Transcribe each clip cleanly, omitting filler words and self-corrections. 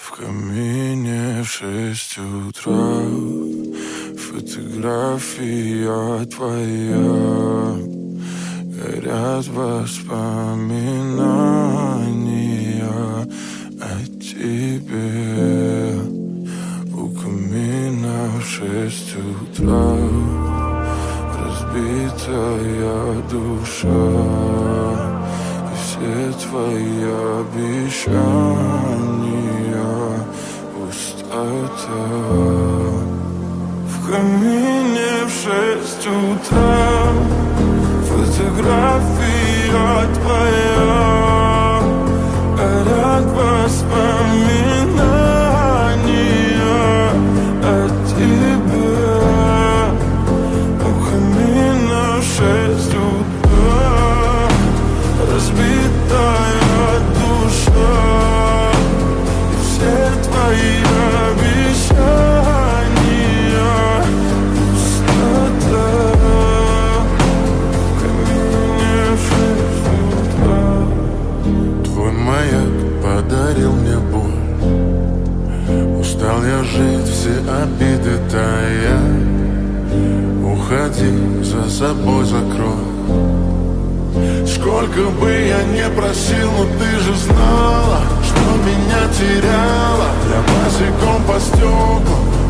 В камине в 6 утра фотография твоя. Горят воспоминания о тебе. У камина в 6 утра разбитая душа. И все твои обещания пустота. В камине в 6 утра фотография твоя. Горят воспоминания о тебе. У камина в 6 утра разбитая душа. И все твои обещания пустота. В камине в 6 утра. Твой маяк подарил мне боль. Устал я жить, все обиды тая. Уходи, за собой закрой. Сколько бы я не просил, но ты же знала, что меня теряла. Я босиком по стеклам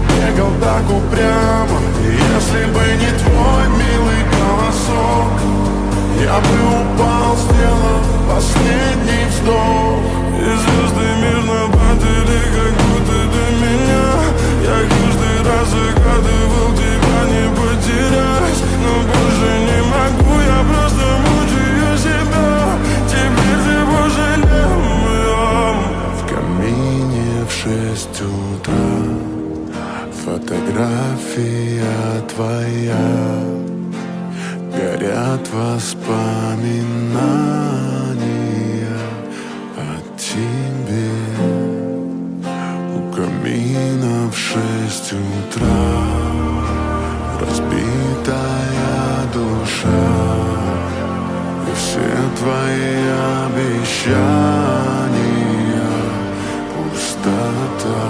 бегал так упрямо. И если бы не твой милый голосок, я бы упал, сделав последний вздох. И звезды мирно падали, как будто до меня. Я каждый раз загадывал тебя не потерять, но больше не могу, я просто мучаю себя. Теперь ты пожалел. В камине в 6 утра фотография твоя. Горят воспоминания о тебе. У камина в 6 утра разбитая душа. И все твои обещания пустота.